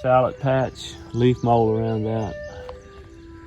salad patch, leaf mold around that.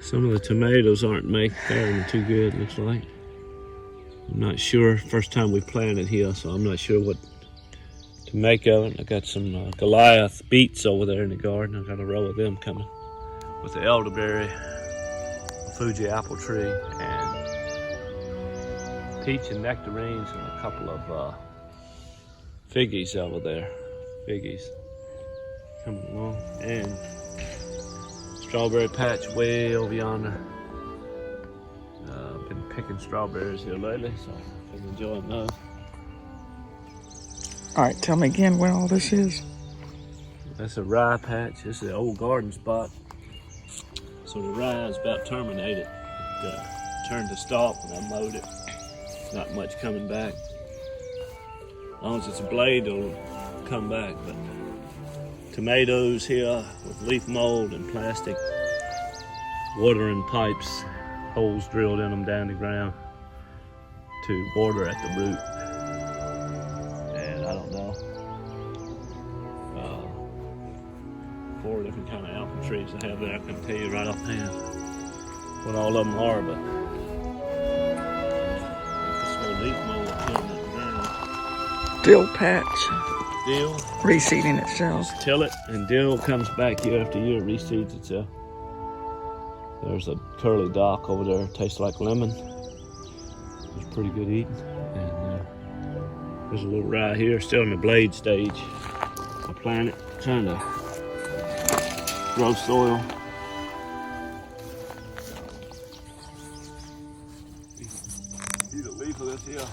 Some of the tomatoes aren't faring too good, looks like. I'm not sure, first time we planted here, so I'm not sure what to make of it. I got some Goliath beets over there in the garden. I got a row of them coming with the elderberry, a Fuji apple tree, and peach and nectarines, and a couple of figgies over there. Figgies coming along, and strawberry patch way over yonder. Been picking strawberries here lately, so I've been enjoying those. All right, tell me again what all this is. That's a rye patch. This is an old garden spot. So the rye is about terminated. It turned to stalk when I mowed it. Not much coming back. As long as it's a blade, it'll come back. But tomatoes here with leaf mold and plastic watering pipes, holes drilled in them down the ground to water at the root. And I don't know, 4 different kind of apple trees I have there. I couldn't tell you right offhand what all of them are, but this little leaf mold killing it ground. Dill patch. Dill. Reseeding itself. Just till it, and dill comes back year after year, reseeds itself. There's a curly dock over there, tastes like lemon. It's pretty good eating. And there's a little rye here, still in the blade stage. I planted, trying to grow soil. Eat a leaf of this here.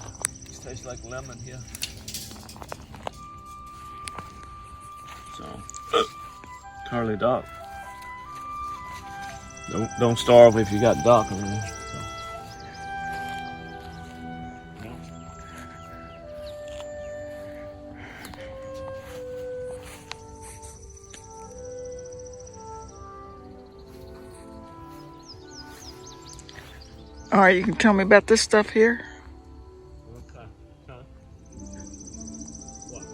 It tastes like lemon here. So, curly dock. Don't starve if you got dock on there. So. Yeah. All right, you can tell me about this stuff here. Okay. What?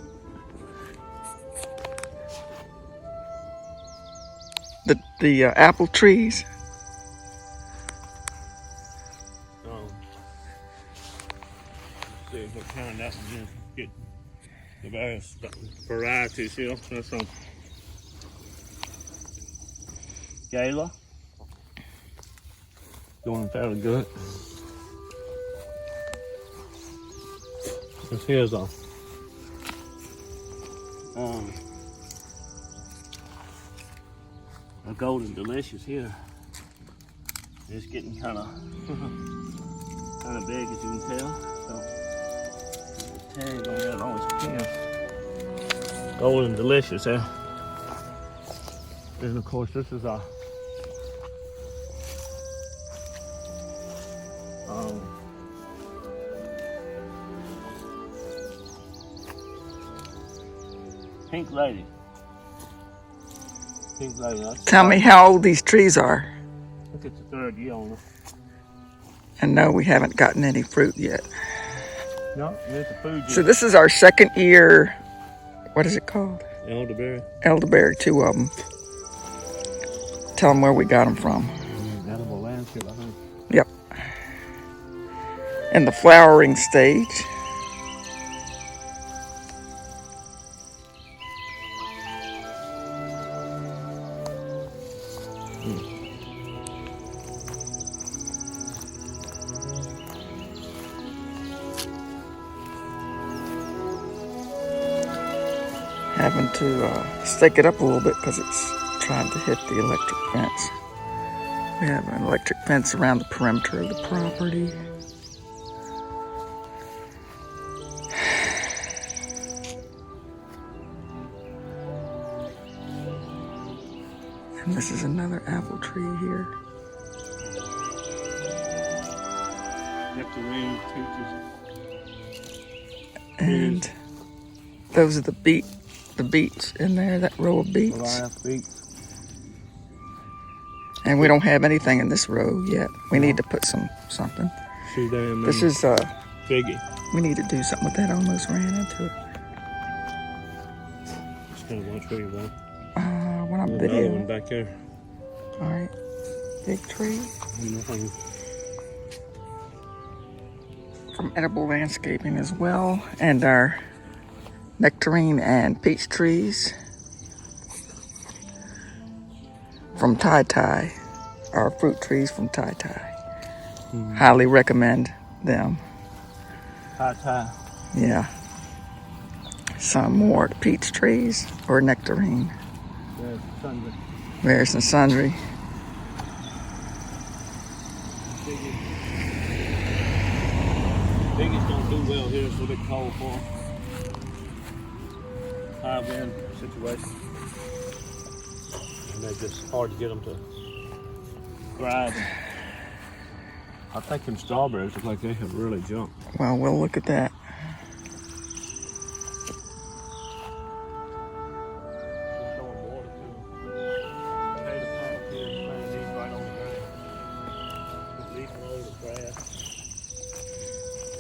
The apple trees. Let's see what kind that's in. Get the various varieties here. There's some Gala. Doing fairly good. This here's a golden delicious here. It's getting kind of big, as you can tell. So the tag on that always can. Golden delicious, eh? And of course, this is a pink lady. Pink lady. Tell me how old these trees are. I think it's the 3rd year on them. And no, we haven't gotten any fruit yet. No, it's a food. So this is our 2nd year. What is it called? Elderberry. Elderberry, 2 of them. Tell them where we got them from. Edible landscape, I think. Yep. In the flowering stage. Having to stake it up a little bit because it's trying to hit the electric fence. We have an electric fence around the perimeter of the property. And this is another apple tree here. Nectarine, And those are the beets in there, that row of beets. Goliath beets. And we don't have anything in this row yet. We need to put something. See them. This is figgy. we need to do something with that. I almost ran into it. Just kind of watch where you want. when I'm Another videoing. one back there. All right. Big tree. From Edible Landscaping as well. And our nectarine and peach trees. From Ty Ty. Our fruit trees from Ty Ty. Highly recommend them. Ty Ty. Yeah. Some more peach trees or nectarine. There's the sundry. Rares and sundry. Biggest don't do well here, so they call for them. High wind situation. And they're just hard to get them to thrive. I think them strawberries look like they have really jumped. Well, we'll look at that.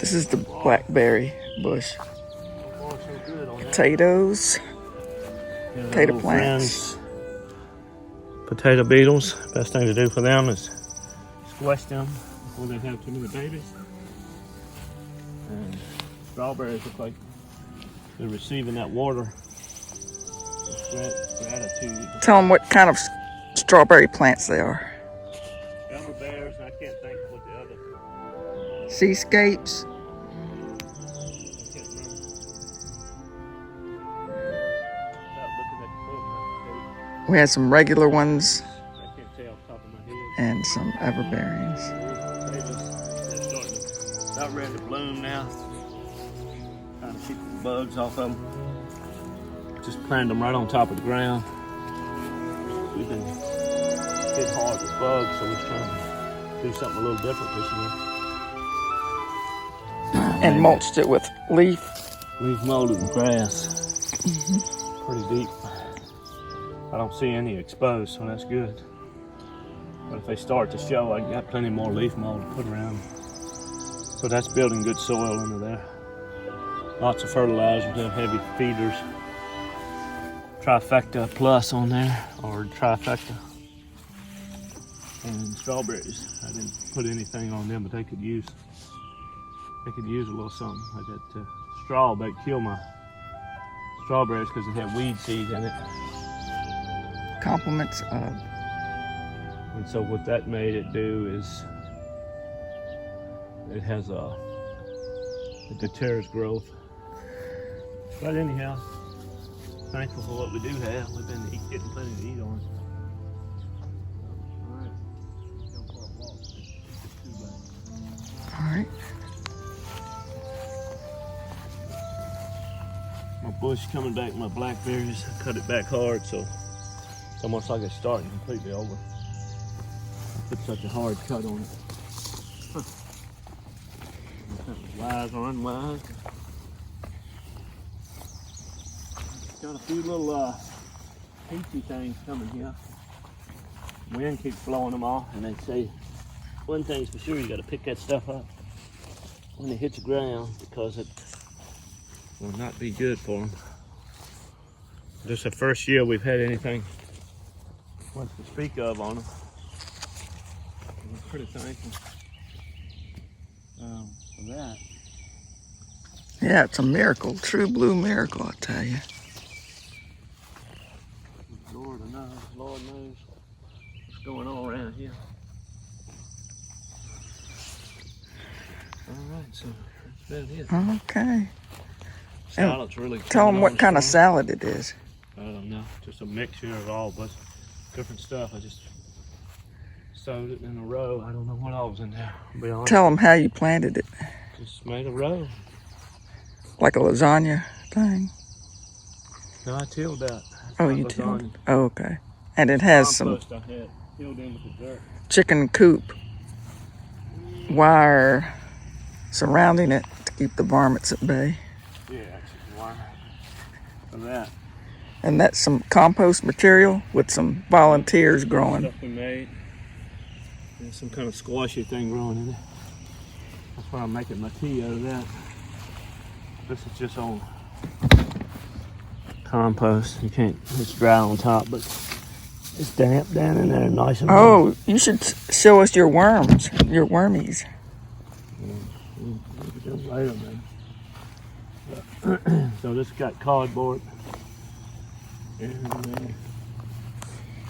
This is the blackberry bush. Potatoes. Potato plants. Potato beetles. Best thing to do for them is squash them before they have too many babies. And strawberries look like they're receiving that water. Gratitude. Tell them what kind of strawberry plants they are. Elderberries, I can't think of what the other. Seascapes. I can't remember. Without looking at the book, We had some regular ones I can't tell off the top of my head. and some everbearings. They're starting to, about ready to bloom now. Trying to keep the bugs off of them. Just planted them right on top of the ground. We've been hit hard with bugs, so we're trying to do something a little different this year. And mulched it with leaf. Leaf molded with grass. Pretty deep. I don't see any exposed, so that's good. But if they start to show, I got plenty more leaf mold to put around. So that's building good soil into there. Lots of fertilizers, they have heavy feeders. Trifecta plus on there, or trifecta. And strawberries, I didn't put anything on them, but they could use a little something like that. Straw bait kill my strawberries because they have weed seed in it. Compliments of. And so what that made it do is it deters growth. But anyhow, thankful for what we do have. We've been getting plenty to eat on. All right, go for a walk. All right. My bush coming back, my blackberries. I cut it back hard, so it's almost like it's starting completely over. I put such a hard cut on it. Huh. If that was wise or unwise. Got a few little peachy things coming here. Wind keeps blowing them off, and they say one thing's for sure: you got to pick that stuff up when it hits the ground because it will not be good for them. This is the first year we've had anything much to speak of on them. I'm pretty thankful for that. Yeah, it's a miracle. True blue miracle, I tell you. Lord knows what's going on around here. All right, so that's about it. Okay. Salad's really Tell them coming what on kind of strong. salad it is. I don't know, just a mixture of all but different stuff. I just sowed it in a row. I don't know what all was in there, I'll be honest. Tell them how you planted it. Just made a row. Like a lasagna thing. No, I tilled that. Oh, Not you lasagna. tilled. Oh, okay. And it has some Compost I had filled in with the dirt. chicken coop wire surrounding it to keep the varmints at bay. Yeah, chicken wire. For that. And that's some compost material with some volunteers growing. Stuff we made. There's some kind of squashy thing growing in it. That's why I'm making my tea out of that. This is just on compost. You can't, it's dry on top, but It's damp down in there, nice and Oh, you should show us your worms, your wormies. Later, man. So this got cardboard and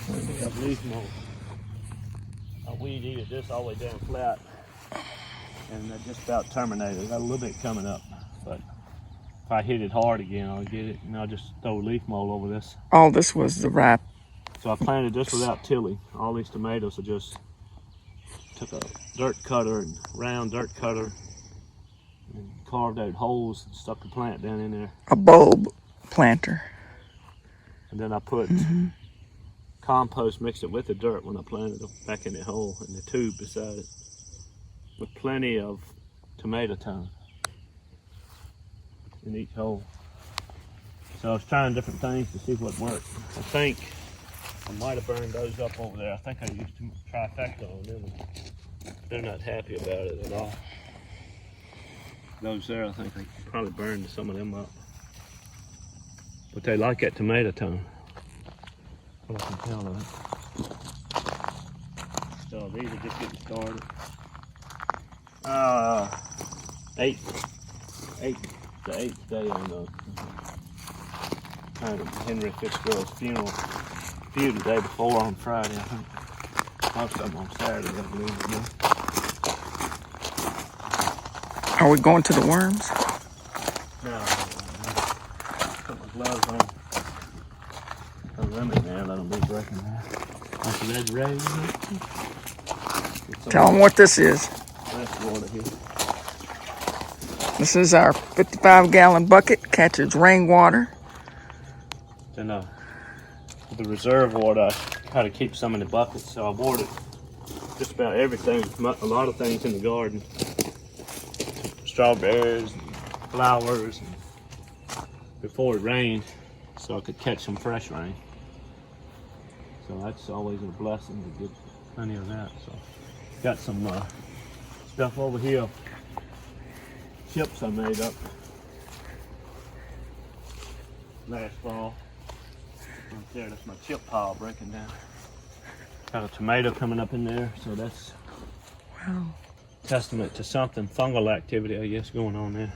we got leaf mold. I weed eated this all the way down flat, and I just about terminated. I got a little bit coming up, but if I hit it hard again, I'll get it, and I'll just throw leaf mold over this. All this was the wrap. So I planted this without tilling. All these tomatoes, I just took a dirt cutter and round dirt cutter and carved out holes and stuck the plant down in there. A bulb planter. And then I put compost, mixed it with the dirt when I planted it back in the hole in the tube beside it, with plenty of tomato tongue in each hole. So I was trying different things to see what worked. I think I might have burned those up over there. I think I used trifecta on them. They're not happy about it at all. Those there, I think I probably burned some of them up. But they like that tomato tongue. What I can tell of it. So these are just getting started. The eighth day on the kind of Henry Fitzgerald's funeral. Few the day before on Friday, I think. Most of them on Saturday, I believe. Are we going to the worms? No. Put my gloves on. Put them in there, let them be breaking there. After that's ready, Tell them what this is. fresh water here. This is our 55-gallon bucket, catches rainwater. Then the reserve water, I try to keep some in the bucket, so I watered just about everything, a lot of things in the garden. Strawberries, and flowers, and before it rained, so I could catch some fresh rain. So that's always a blessing to get plenty of that. So got some stuff over here, chips I made up last fall. Right there, that's my chip pile breaking down. Got a tomato coming up in there, so that's testament to something, fungal activity, I guess, going on there,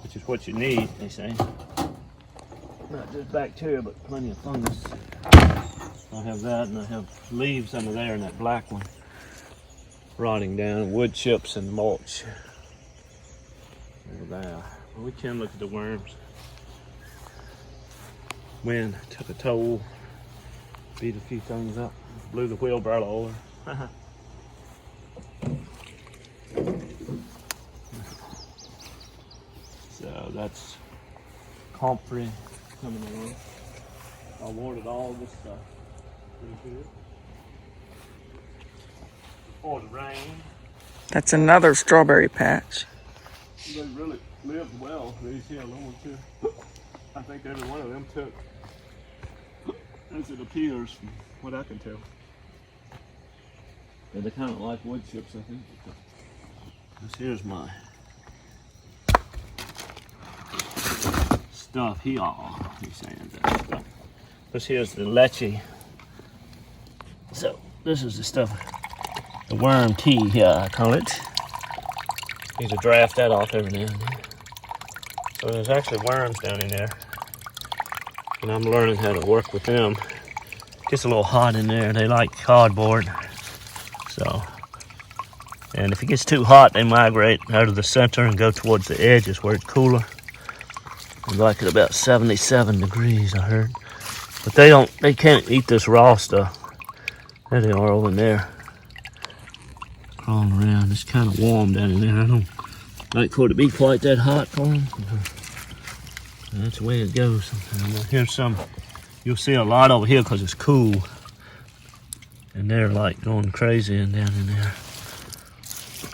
which is what you need, they say. Not just bacteria, but plenty of fungus. I have that, and I have leaves under there, and that black one rotting down, wood chips and mulch. There they are. Well, we can look at the worms. Wind took a toll, beat a few things up, blew the wheelbarrow over. So that's comfrey coming along. I watered all this stuff pretty good before the rain. That's another strawberry patch. They really lived well, these here little ones too. I think every one of them took, as it appears from what I can tell. Yeah, they're kind of like wood chips, I think. This here's my stuff here. He's saying that stuff. This here's the leche. So this is the stuff, the worm tea here, I call it. Need to draft that off every now and then. So there's actually worms down in there, and I'm learning how to work with them. Gets a little hot in there. They like cardboard. So, and if it gets too hot, they migrate out of the center and go towards the edges where it's cooler. They like it about 77 degrees, I heard. But they can't eat this raw stuff. There they are over there, crawling around. It's kind of warm down in there. I don't like for it to be quite that hot for them. That's the way it goes sometimes. Here's some, you'll see a lot over here because it's cool. And they're like going crazy and down in there.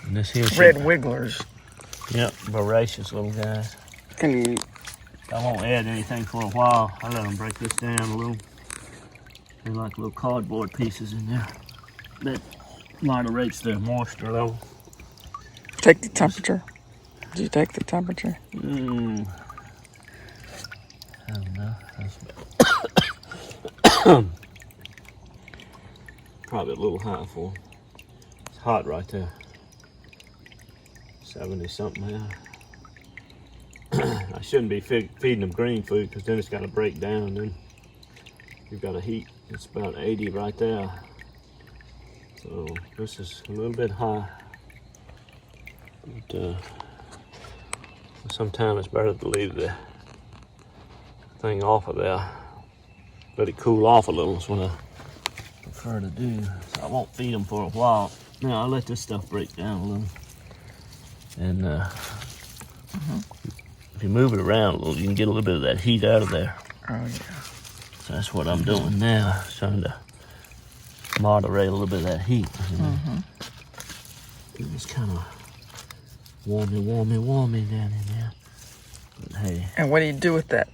And this here's Red wigglers. Yep, voracious little guys. Can you? I won't add anything for a while. I let them break this down a little. They're like little cardboard pieces in there. That moderates the moisture level. Take the temperature. Did you take the temperature? I don't know. probably a little high for them. It's hot right there. 70 something now. I shouldn't be feeding them green food because then it's got to break down. Then you've got to heat. It's about 80 right there. So this is a little bit high. But sometimes it's better to leave the thing off of there. Let it cool off a little is what I prefer to do. So I won't feed them for a while. Now I'll let this stuff break down a little. And if you move it around a little, you can get a little bit of that heat out of there. Oh, yeah. So that's what I'm doing now, trying to moderate a little bit of that heat. You know? It's kind of warmy down in there. But hey. And what do you do with that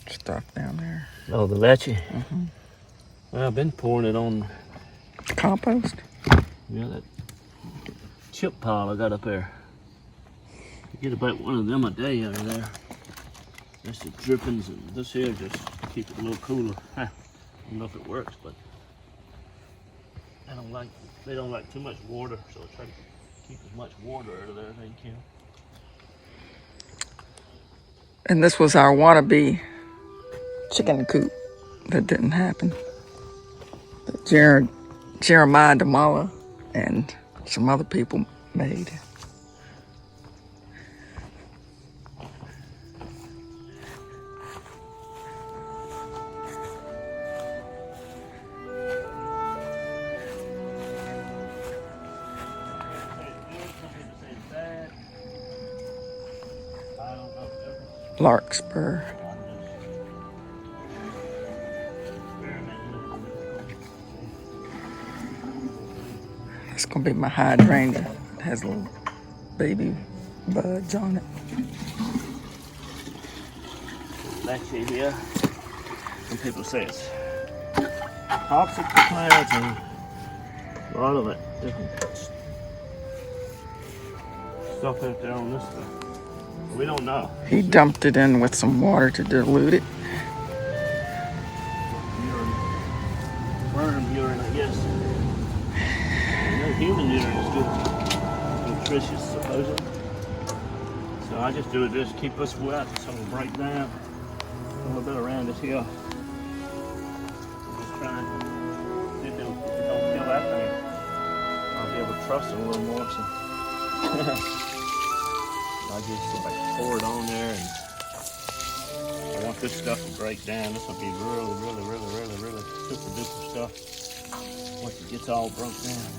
stuff down there? Oh, the leche? Well, I've been pouring it on. Compost? Yeah, that chip pile I got up there. I get about one of them a day out of there. That's the drippings, and this here just keep it a little cooler. I don't know if it works, but they don't like too much water, so I try to keep as much water out of there as I can. And this was our wannabe chicken coop that didn't happen. That Jeremiah Damala and some other people made. Larkspur. It's gonna be my hydrangea. It has little baby buds on it. Leche here. Some people say it's popsicle plants and a lot of it different stuff out there on this stuff. We don't know. He dumped it in with some water to dilute it. Urine. Worm urine, I guess. No human urine is good. Nutritious, supposedly. So I just do it just keep us wet so it'll break down a little bit around this here. Just trying to, if it don't kill that thing, I'll be able to trust it a little more. So. I just pour it on there, and I want this stuff to break down. This will be really super duper stuff once it gets all broke down.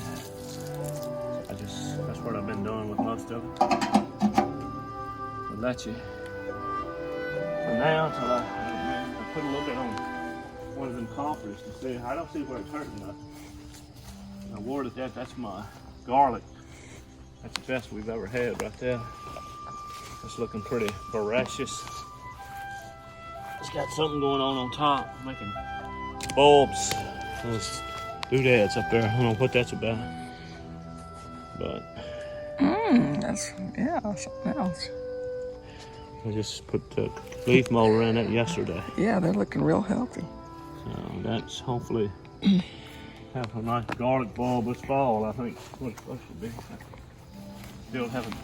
That's what I've been doing with most of it. The leche. For now, until I put a little bit on one of them coffers to see. I don't see where it's hurting enough. I watered that. That's my garlic. That's the best we've ever had right there. It's looking pretty voracious. It's got something going on top, making bulbs. Those doodads up there. I don't know what that's about. But That's something else. I just put the leaf mold around that yesterday. Yeah, they're looking real healthy. So that's hopefully have a nice garlic bulb this fall. I think what it's supposed to be.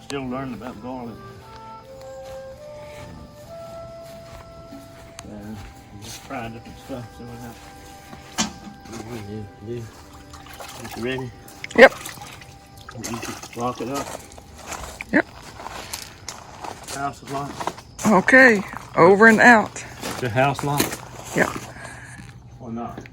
Still learning about garlic. Just trying different stuff. So what we do. You ready? Yep. You can lock it up. Yep. House is locked. Okay, over and out. The house locked? Yep. Or not?